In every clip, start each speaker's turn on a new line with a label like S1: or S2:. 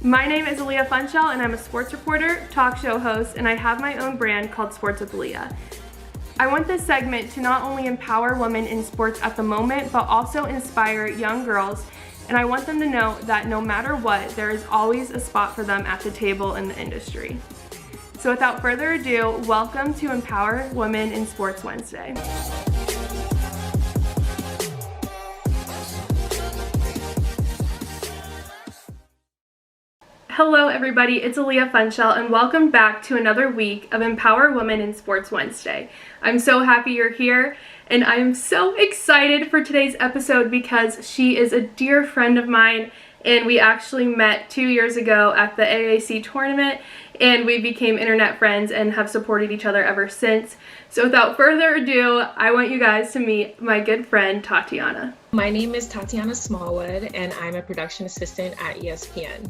S1: My name is Aaliyah Funchal and I'm a sports reporter, talk show host, and I have my own brand called Sports with Aaliyah. I want this segment to not only empower women in sports at the moment, but also inspire young girls, and I want them to know that no matter what, there is always a spot for them at the table in the industry. So without further ado, welcome to Empower Women in Sports Wednesday. Hello everybody, it's Aaliyah Funchal and welcome back to another week of Empower Women in Sports Wednesday. I'm so happy you're here and I am so excited for today's episode because she is a dear friend of mine and we actually met 2 years ago at the AAC Tournament and we became internet friends and have supported each other ever since. So without further ado, I want you guys to meet my good friend Tatiyana.
S2: My name is Tatiyana Smallwood and I'm a production assistant at ESPN.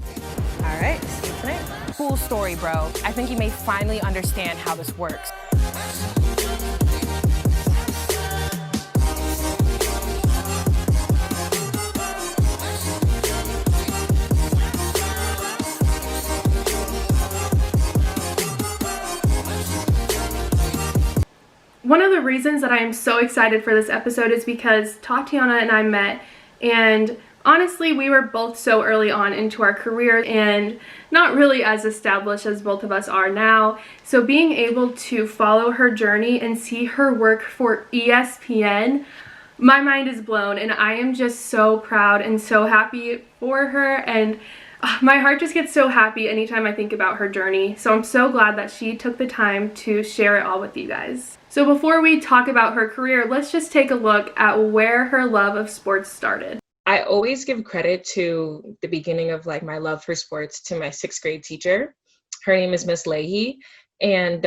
S3: All right, see you tonight. Cool story, bro. I think you may finally understand how this works.
S1: One of the reasons that I am so excited for this episode is because Tatiyana and I met, and honestly, we were both so early on into our career and not really as established as both of us are now. So being able to follow her journey and see her work for ESPN, my mind is blown and I am just so proud and so happy for her, and my heart just gets so happy anytime I think about her journey. So I'm so glad that she took the time to share it all with you guys. So before we talk about her career, let's just take a look at where her love of sports started.
S2: I always give credit to the beginning of my love for sports to my 6th grade teacher. Her name is Miss Leahy. And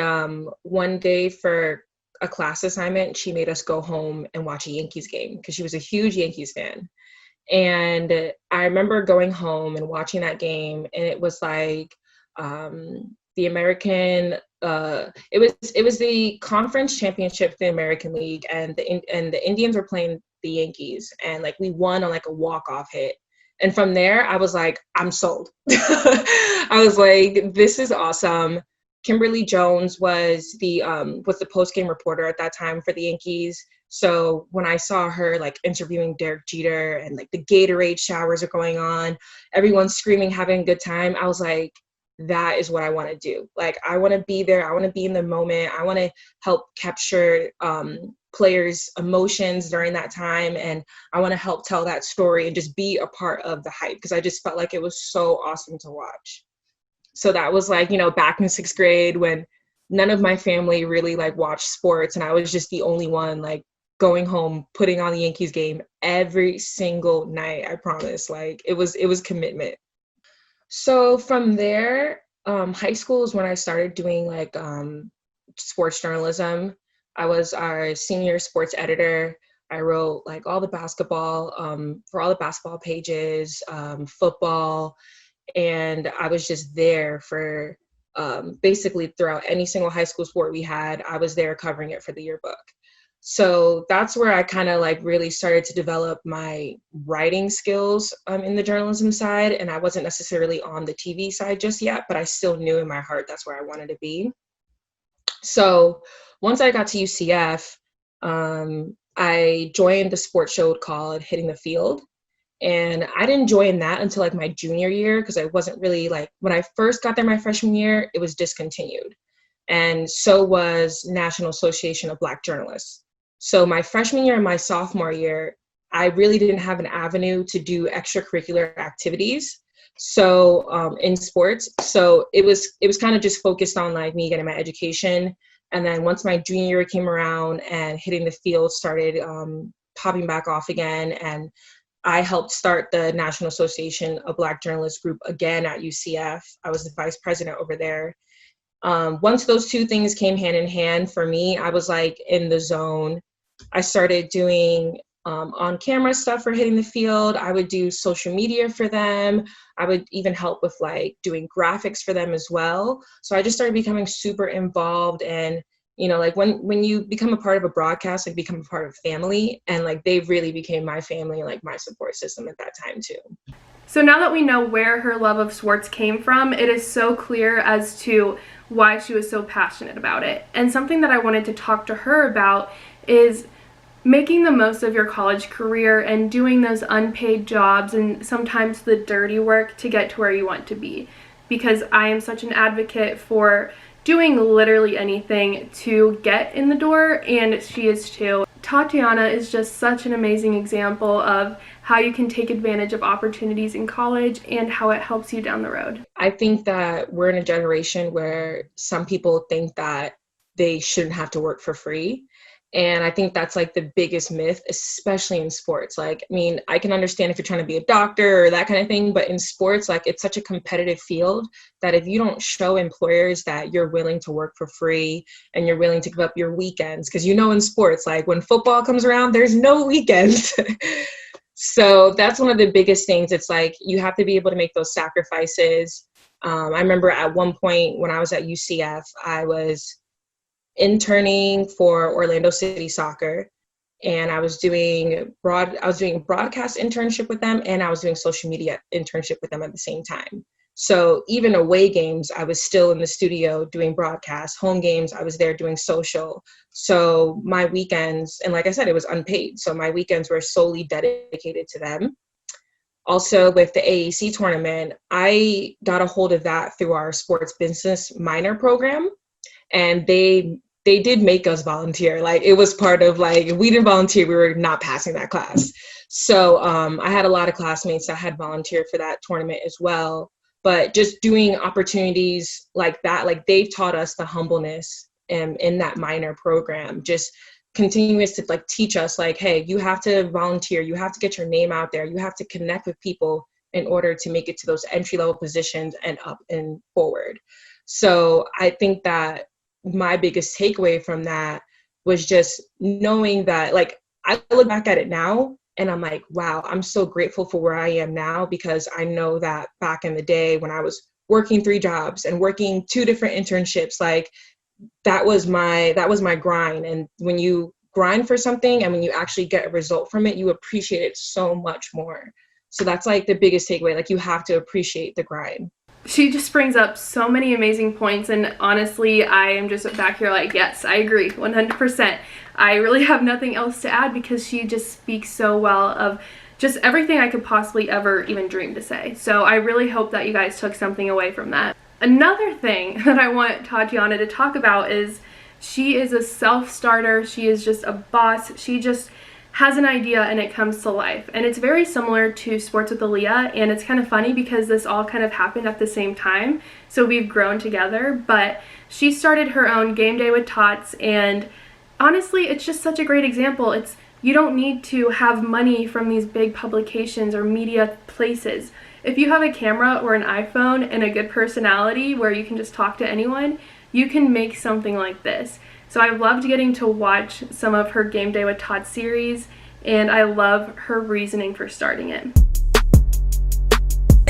S2: one day for a class assignment, she made us go home and watch a Yankees game because she was a huge Yankees fan. And I remember going home and watching that game, and it was like the American, it was the conference championship, the American League, and the Indians were playing the Yankees, and we won on a walk-off hit. And from there, I was like, I'm sold. I was like, this is awesome. Kimberly Jones was the post-game reporter at that time for the Yankees. So when I saw her interviewing Derek Jeter and the Gatorade showers are going on, everyone's screaming, having a good time, I was like, that is what I want to do. I want to be there. I want to be in the moment. I want to help capture players' emotions during that time. And I want to help tell that story and just be a part of the hype because I just felt like it was so awesome to watch. So that was back in 6th grade when none of my family really watched sports. And I was just the only one going home, putting on the Yankees game every single night. I promise. It was commitment. So from there, high school is when I started doing sports journalism. I was our senior sports editor. I wrote all the basketball for all the basketball pages, football, and I was just there for basically throughout any single high school sport we had. I was there covering it for the yearbook. So that's where I kind of really started to develop my writing skills in the journalism side. And I wasn't necessarily on the TV side just yet, but I still knew in my heart that's where I wanted to be. So once I got to UCF, I joined the sports show called Hitting the Field. And I didn't join that until my junior year because I wasn't really when I first got there my freshman year, it was discontinued. And so was National Association of Black Journalists. So my freshman year and my sophomore year, I really didn't have an avenue to do extracurricular activities. So in sports, so it was kind of just focused on me getting my education. And then once my junior year came around and Hitting the Field started popping back off again, and I helped start the National Association of Black Journalists group again at UCF. I was the vice president over there. Once those two things came hand in hand for me, I was in the zone. I started doing on-camera stuff for Hitting the Field. I would do social media for them. I would even help with doing graphics for them as well. So I just started becoming super involved and You know, like when you become a part of a broadcast, like become a part of family, and like they really became my family, like my support system at that time too.
S1: So now that we know where her love of sports came from, it is so clear as to why she was so passionate about it. And something that I wanted to talk to her about is making the most of your college career and doing those unpaid jobs and sometimes the dirty work to get to where you want to be. Because I am such an advocate for doing literally anything to get in the door, and she is too. Tatiyana is just such an amazing example of how you can take advantage of opportunities in college and how it helps you down the road.
S2: I think that we're in a generation where some people think that they shouldn't have to work for free. And I think that's like the biggest myth, especially in sports. Like, I mean, I can understand if you're trying to be a doctor or that kind of thing, but in sports, like it's such a competitive field that if you don't show employers that you're willing to work for free and you're willing to give up your weekends, because you know in sports, like when football comes around, there's no weekends. So that's one of the biggest things. It's like you have to be able to make those sacrifices. I remember at one point when I was at UCF, I was interning for Orlando City Soccer, and I was doing a broadcast internship with them, and I was doing social media internship with them at the same time. So even away games, I was still in the studio doing broadcast. Home games, I was there doing social. So my weekends, and like I said, it was unpaid. So my weekends were solely dedicated to them. Also with the AAC tournament, I got a hold of that through our sports business minor program. And they did make us volunteer. Like it was part of like, if we didn't volunteer, we were not passing that class. So I had a lot of classmates that had volunteered for that tournament as well. But just doing opportunities like that, like they've taught us the humbleness in that minor program, just continuous to like teach us like, hey, you have to volunteer, you have to get your name out there, you have to connect with people in order to make it to those entry-level positions and up and forward. So I think that my biggest takeaway from that was just knowing that, like, I look back at it now and I'm like, wow, I'm so grateful for where I am now, because I know that back in the day when I was working 3 jobs and working 2 different internships, like that was my grind. And when you grind for something and when you actually get a result from it, you appreciate it so much more. So that's like the biggest takeaway. Like you have to appreciate the grind.
S1: She just brings up so many amazing points, and honestly, I am just back here like, yes, I agree, 100%. I really have nothing else to add because she just speaks so well of just everything I could possibly ever even dream to say. So I really hope that you guys took something away from that. Another thing that I want Tatiyana to talk about is she is a self-starter. She is just a boss. She just has an idea and it comes to life. And it's very similar to Sports with Aaliyah, and it's kind of funny because this all kind of happened at the same time. So we've grown together, but she started her own Game Day with Tots, and honestly, it's just such a great example. You don't need to have money from these big publications or media places. If you have a camera or an iPhone and a good personality where you can just talk to anyone, you can make something like this. So I loved getting to watch some of her Game Day with Tots series, and I love her reasoning for starting it.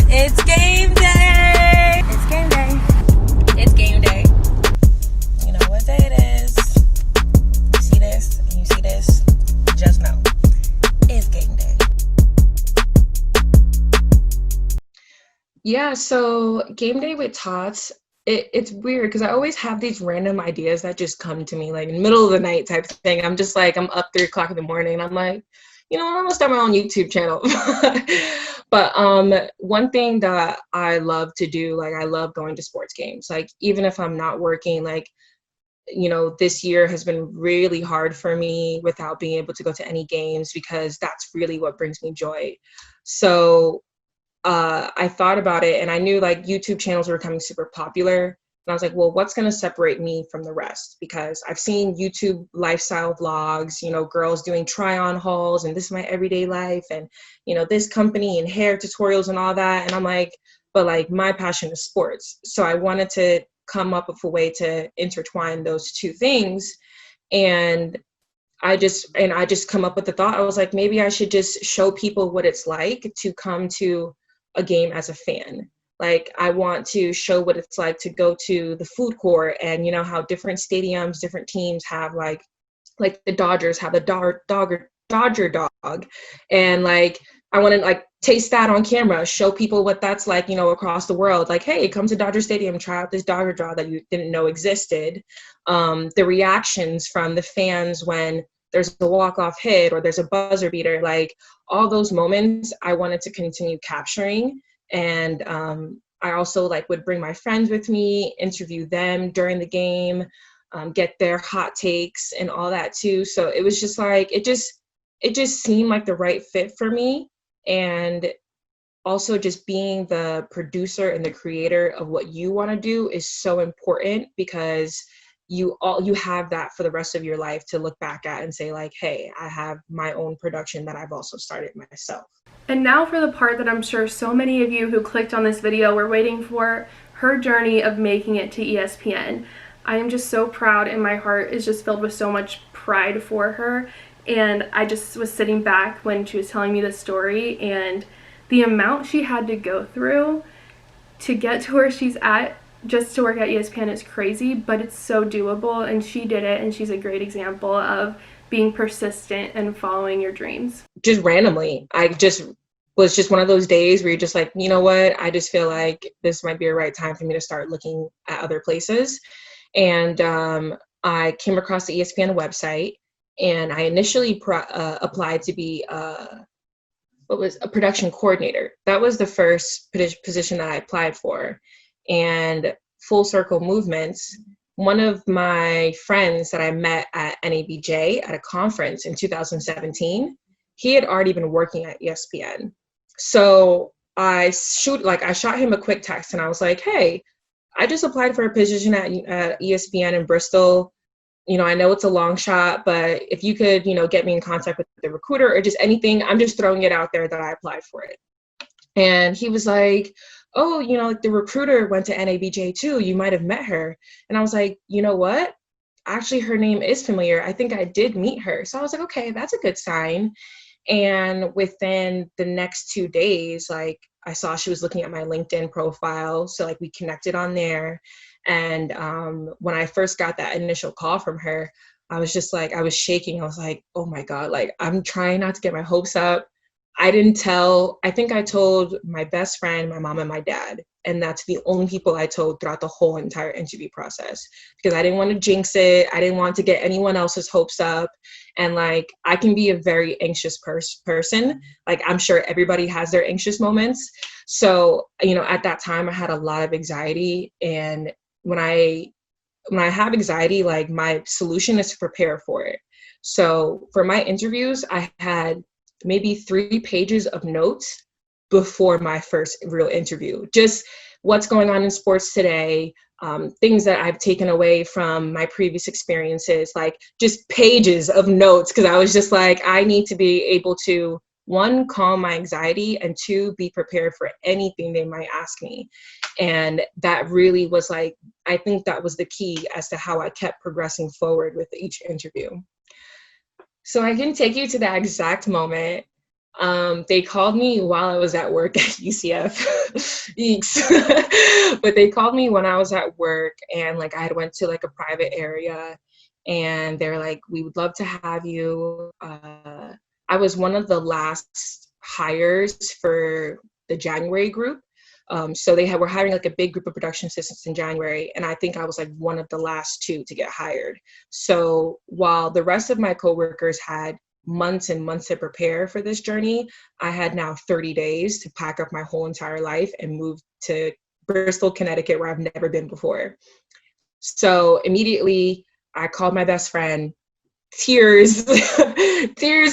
S3: It's game day! It's game day. It's game day. You know what day it is. You see this and you see this, just know. It's game day.
S2: Yeah, so Game Day with Tots, it's weird because I always have these random ideas that just come to me, like in the middle of the night type of thing. I'm just like, I'm up 3 o'clock in the morning and I'm like, you know, I'm gonna start my own YouTube channel. But one thing that I love to do, like I love going to sports games. Like even if I'm not working, like, you know, this year has been really hard for me without being able to go to any games because that's really what brings me joy. So I thought about it and I knew like YouTube channels were becoming super popular. And I was like, well, what's going to separate me from the rest? Because I've seen YouTube lifestyle vlogs, you know, girls doing try on hauls and this is my everyday life and, you know, this company and hair tutorials and all that. And I'm like, but like my passion is sports. So I wanted to come up with a way to intertwine those 2 things. And I just come up with the thought, I was like, maybe I should just show people what it's like to come to a game as a fan. Like, I want to show what it's like to go to the food court, and you know how different stadiums, different teams have like the Dodgers have the Dodger dog, and like I want to like taste that on camera, show people what that's like, you know, across the world. Like, hey, come to Dodger Stadium, try out this Dodger dog that you didn't know existed. The reactions from the fans when there's a walk-off hit or there's a buzzer beater, like all those moments I wanted to continue capturing. And I also like would bring my friends with me, interview them during the game, get their hot takes and all that too. So it was just like, it just seemed like the right fit for me. And also just being the producer and the creator of what you want to do is so important, because you have that for the rest of your life to look back at and say like, hey, I have my own production that I've also started myself.
S1: And now for the part that I'm sure so many of you who clicked on this video were waiting for, her journey of making it to ESPN. I am just so proud, and my heart is just filled with so much pride for her. And I just was sitting back when she was telling me the story, and the amount she had to go through to get to where she's at just to work at ESPN is crazy, but it's so doable, and she did it, and she's a great example of being persistent and following your dreams.
S2: Just randomly, was just one of those days where you're just like, you know what, I just feel like this might be a right time for me to start looking at other places. And I came across the ESPN website, and I initially applied to be a production coordinator. That was the first position that I applied for. And full circle movements, one of my friends that I met at NABJ at a conference in 2017, he had already been working at ESPN. So I shot him a quick text, and I was like, hey, I just applied for a position at ESPN in Bristol. You know, I know it's a long shot, but if you could, you know, get me in contact with the recruiter or just anything, I'm just throwing it out there that I applied for it. And he was like, oh, you know, like the recruiter went to NABJ too. You might have met her. And I was like, you know what? Actually, her name is familiar. I think I did meet her. So I was like, okay, that's a good sign. And within the next 2 days, like I saw she was looking at my LinkedIn profile. So like we connected on there. And when I first got that initial call from her, I was just like, I was shaking. I was like, oh my God, like I'm trying not to get my hopes up. I think I told my best friend, my mom, and my dad. And that's the only people I told throughout the whole entire interview process, because I didn't want to jinx it. I didn't want to get anyone else's hopes up. And like, I can be a very anxious person. Like, I'm sure everybody has their anxious moments. So, you know, at that time I had a lot of anxiety. And when I have anxiety, like my solution is to prepare for it. So for my interviews, I had maybe 3 pages of notes before my first real interview. Just what's going on in sports today, things that I've taken away from my previous experiences, like just pages of notes, because I was just like, I need to be able to, 1, calm my anxiety, and 2, be prepared for anything they might ask me. And that really was like, I think that was the key as to how I kept progressing forward with each interview. So I can take you to that exact moment. They called me while I was at work at UCF. Eeks. But they called me when I was at work, and like I had went to like a private area, and they're like, we would love to have you. I was one of the last hires for the January group. So were hiring like a big group of production assistants in January. And I think I was like one of the last 2 to get hired. So while the rest of my coworkers had months and months to prepare for this journey, I had now 30 days to pack up my whole entire life and move to Bristol, Connecticut, where I've never been before. So immediately I called my best friend, tears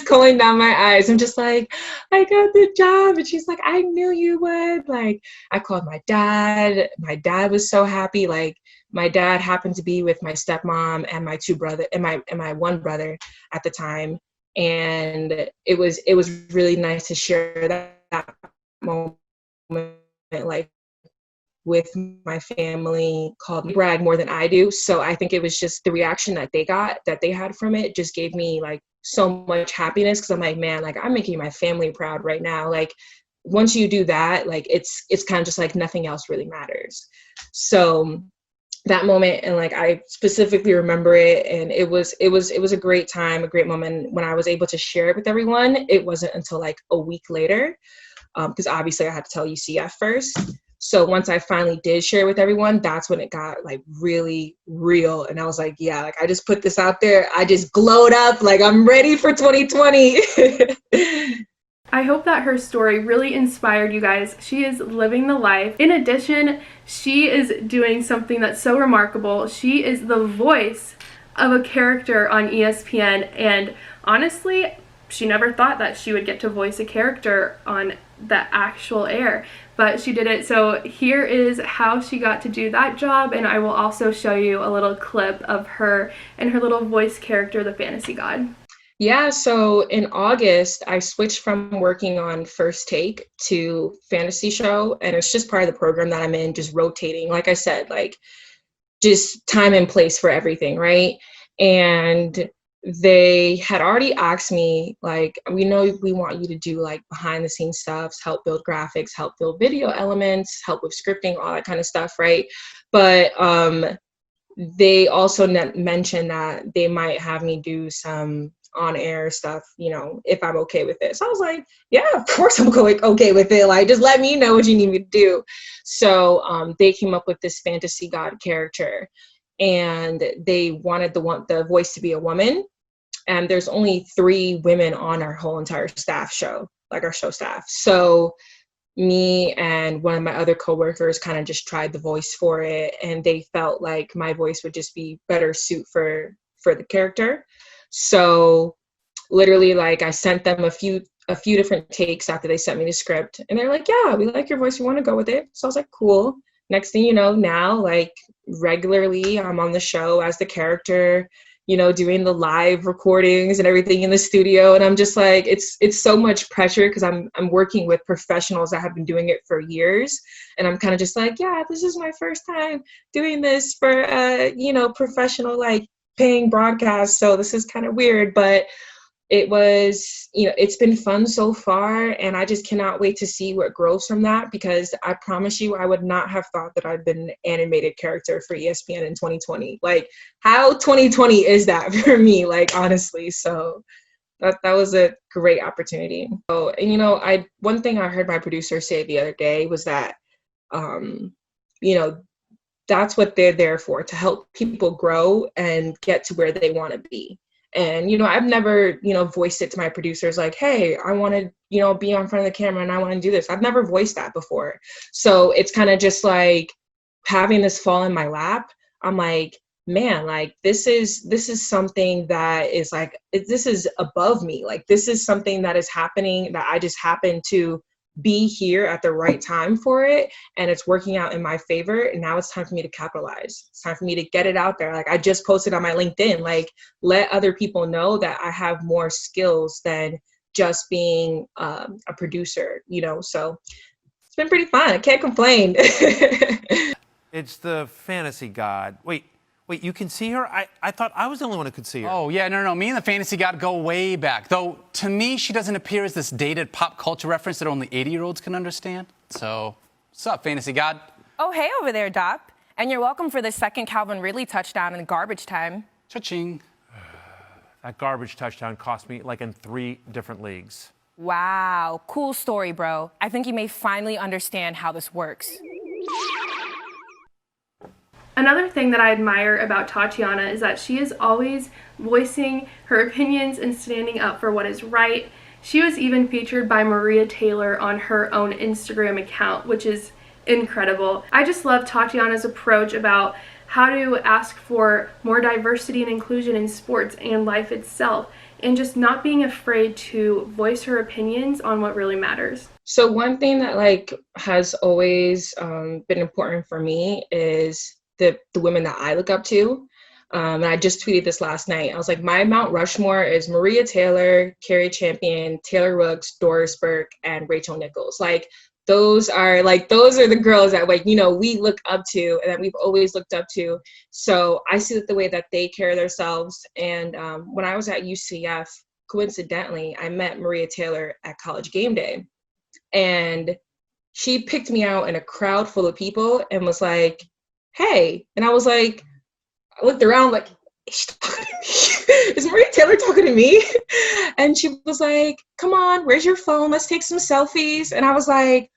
S2: calling down my eyes. I'm just like, I got the job. And she's like, I knew you would. Like, I called my dad. My dad was so happy. Like, my dad happened to be with my stepmom and my 2 brothers and my 1 brother at the time. And it was really nice to share that moment, like, with my family. Called me brag more than I do. So I think it was just the reaction that they had from it just gave me like so much happiness, because I'm like, man, like I'm making my family proud right now. Like once you do that, like it's kind of just like nothing else really matters. So that moment, and like I specifically remember it, and it was a great time, a great moment. When I was able to share it with everyone, it wasn't until like a week later, because obviously I had to tell UCF first. So once I finally did share with everyone, that's when it got like really real. And I was like, yeah, like I just put this out there. I just glowed up, like I'm ready for 2020.
S1: I hope that her story really inspired you guys. She is living the life. In addition, she is doing something that's so remarkable. She is the voice of a character on ESPN, and honestly, she never thought that she would get to voice a character on the actual air, but she did it. So here is how she got to do that job, and I will also show you a little clip of her and her little voice character, the Fantasy God.
S2: Yeah, so in August, I switched from working on First Take to Fantasy Show, and it's just part of the program that I'm in, just rotating. Like I said, like just time and place for everything, right? And they had already asked me, like, we know we want you to do like behind the scenes stuff, help build graphics, help build video elements, help with scripting, all that kind of stuff, right? But they also mentioned that they might have me do some on-air stuff, you know, if I'm okay with it. So I was like, yeah, of course I'm okay with it. Like, just let me know what you need me to do. So they came up with this Fantasy God character, and they wanted the voice to be a woman. And there's only 3 women on our whole entire staff show, like our show staff. So me and one of my other coworkers kind of just tried the voice for it, and they felt like my voice would just be better suit for the character. So literally, like, I sent them a few different takes after they sent me the script, and they're like, yeah, we like your voice, we want to go with it. So I was like, cool. Next thing you know, now, like, regularly I'm on the show as the character, you know, doing the live recordings and everything in the studio. And I'm just like, it's so much pressure because I'm working with professionals that have been doing it for years. And I'm kind of just like, yeah, this is my first time doing this for, you know, professional, like, paying broadcast. So this is kind of weird, but it was, you know, it's been fun so far, and I just cannot wait to see what grows from that, because I promise you, I would not have thought that I'd been an animated character for ESPN in 2020. Like, how 2020 is that for me? Like, honestly, so that was a great opportunity. Oh, and you know, one thing I heard my producer say the other day was that, you know, that's what they're there for, to help people grow and get to where they want to be. And, you know, I've never, you know, voiced it to my producers like, hey, I want to, you know, be on front of the camera and I want to do this. I've never voiced that before. So it's kind of just like having this fall in my lap. I'm like, man, like, this is something that is like, this is above me. Like, this is something that is happening, that I just happen to be here at the right time for it, and it's working out in my favor, and now it's time for me to capitalize. It's time for me to get it out there. Like, I just posted on my LinkedIn, like, let other people know that I have more skills than just being a producer, you know. So it's been pretty fun. I can't complain.
S4: It's the Fantasy God. Wait, you can see her? I thought I was the only one who could see her.
S5: Oh, yeah, no. Me and the Fantasy God go way back. Though, to me, she doesn't appear as this dated pop culture reference that only 80-year-olds can understand. So, what's up, Fantasy God?
S3: Oh, hey over there, Doc. And you're welcome for the second Calvin Ridley touchdown in garbage time.
S5: Cha-ching.
S4: That garbage touchdown cost me like in 3 different leagues.
S3: Wow, cool story, bro. I think you may finally understand how this works.
S1: Another thing that I admire about Tatiyana is that she is always voicing her opinions and standing up for what is right. She was even featured by Maria Taylor on her own Instagram account, which is incredible. I just love Tatiyana's approach about how to ask for more diversity and inclusion in sports and life itself, and just not being afraid to voice her opinions on what really matters.
S2: So one thing that, like, has always been important for me is the women that I look up to. And I just tweeted this last night. I was like, my Mount Rushmore is Maria Taylor, Carrie Champion, Taylor Rooks, Doris Burke, and Rachel Nichols. Like, those are the girls that, like, you know, we look up to and that we've always looked up to. So I see that the way that they carry themselves. And when I was at UCF, coincidentally, I met Maria Taylor at College Game Day. And she picked me out in a crowd full of people and was like, hey. And I was like, I looked around like, is she talking to me? Is Maria Taylor talking to me? And she was like, come on, where's your phone? Let's take some selfies. And I was like,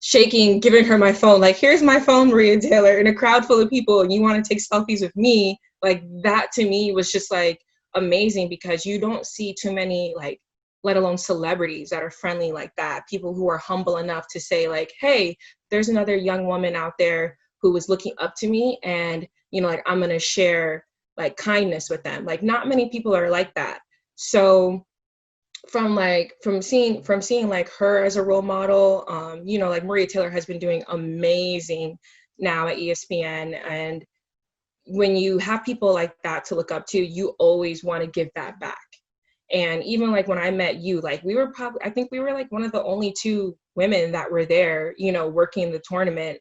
S2: shaking, giving her my phone, like, here's my phone, Maria Taylor, in a crowd full of people, and you want to take selfies with me. Like, that to me was just like amazing, because you don't see too many, like, let alone celebrities that are friendly like that, people who are humble enough to say like, hey, there's another young woman out there who was looking up to me, and you know, like, I'm gonna share like kindness with them. Like, not many people are like that. So from seeing like her as a role model, you know, like Maria Taylor has been doing amazing now at ESPN, and when you have people like that to look up to, you always want to give that back. And even like when I met you, like I think we were like one of the only two women that were there, you know, working the tournament.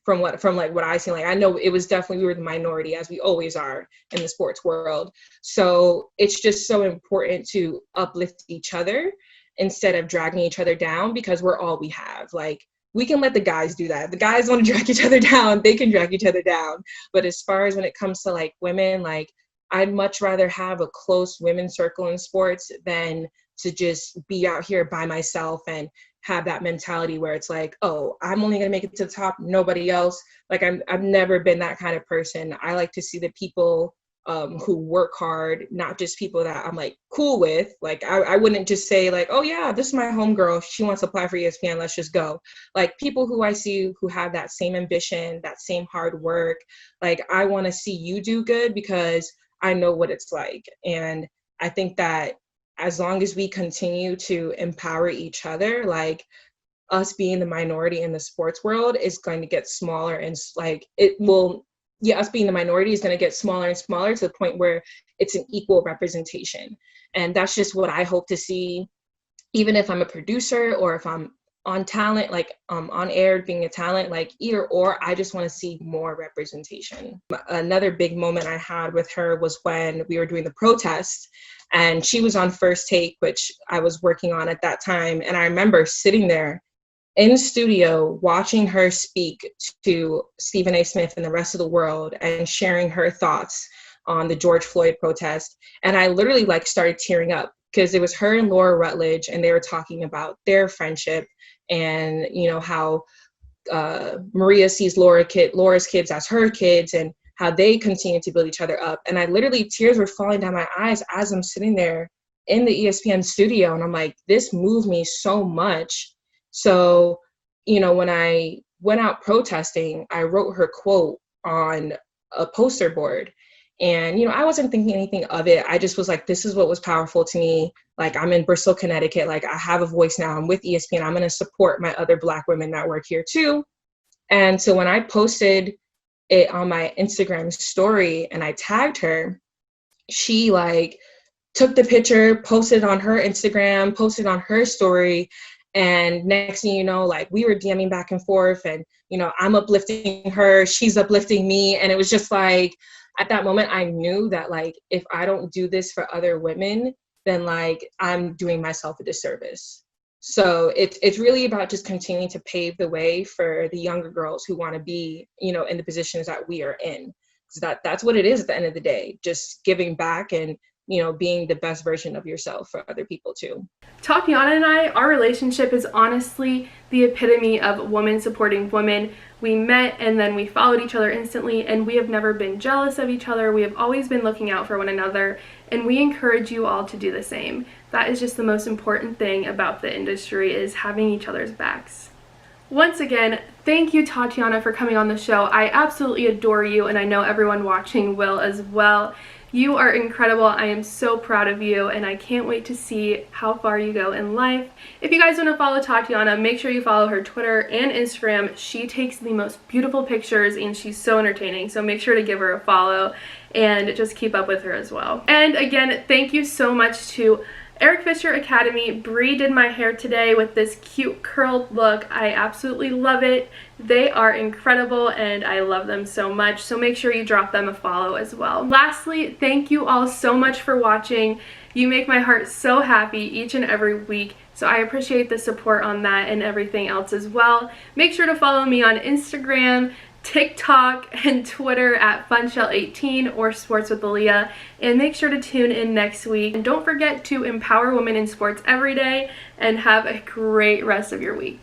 S2: From what I seen, like, I know it was definitely, we were the minority, as we always are in the sports world. So it's just so important to uplift each other instead of dragging each other down, because we're all we have. Like, we can let the guys do that. If the guys want to drag each other down, they can drag each other down. But as far as when it comes to like women, like, I'd much rather have a close women's circle in sports than to just be out here by myself and have that mentality where it's like, oh, I'm only gonna make it to the top, nobody else. Like, I've never been that kind of person. I like to see the people who work hard, not just people that I'm like cool with. Like, I wouldn't just say like, oh yeah, this is my homegirl, she wants to apply for ESPN, let's just go. Like, people who I see who have that same ambition, that same hard work, like, I want to see you do good because I know what it's like. And I think that as long as we continue to empower each other, like, us being the minority in the sports world is going to get smaller, and like, us being the minority is going to get smaller and smaller to the point where it's an equal representation. And that's just what I hope to see, even if I'm a producer or if I'm on talent, like on air being a talent, like either or, I just want to see more representation. Another big moment I had with her was when we were doing the protest, and she was on First Take, which I was working on at that time. And I remember sitting there in the studio watching her speak to Stephen A. Smith and the rest of the world and sharing her thoughts on the George Floyd protest. And I literally like started tearing up, because it was her and Laura Rutledge, and they were talking about their friendship and, you know, how Maria sees Laura's kids as her kids, and how they continue to build each other up. And I literally, tears were falling down my eyes as I'm sitting there in the ESPN studio. And I'm like, this moved me so much. So, you know, when I went out protesting, I wrote her quote on a poster board. And, you know, I wasn't thinking anything of it. I just was like, this is what was powerful to me. Like, I'm in Bristol, Connecticut. Like, I have a voice now. I'm with ESPN. I'm going to support my other Black women that work here too. And so when I posted it on my Instagram story and I tagged her, she like took the picture, posted it on her Instagram, posted on her story. And next thing you know, like, we were DMing back and forth, and, you know, I'm uplifting her, she's uplifting me. And it was just like, at that moment, I knew that, like, if I don't do this for other women, then like, I'm doing myself a disservice. So it's really about just continuing to pave the way for the younger girls who want to be, you know, in the positions that we are in. So that's what it is at the end of the day, just giving back and, you know, being the best version of yourself for other people too.
S1: Tatiyana and I, our relationship is honestly the epitome of women supporting women. We met and then we followed each other instantly, and we have never been jealous of each other. We have always been looking out for one another, and we encourage you all to do the same. That is just the most important thing about the industry, is having each other's backs. Once again, thank you, Tatiyana, for coming on the show. I absolutely adore you, and I know everyone watching will as well. You are incredible. I am so proud of you, and I can't wait to see how far you go in life. If you guys want to follow Tatiyana, make sure you follow her Twitter and Instagram. She takes the most beautiful pictures, and she's so entertaining, so make sure to give her a follow and just keep up with her as well. And again, thank you so much to Eric Fisher Academy. Bree did my hair today with this cute curled look. I absolutely love it. They are incredible and I love them so much, so make sure you drop them a follow as well. Lastly, thank you all so much for watching. You make my heart so happy each and every week. So I appreciate the support on that and everything else as well. Make sure to follow me on Instagram, TikTok, and Twitter at FunShell18 or Sports with Aaliyah. And make sure to tune in next week. And don't forget to empower women in sports every day, and have a great rest of your week.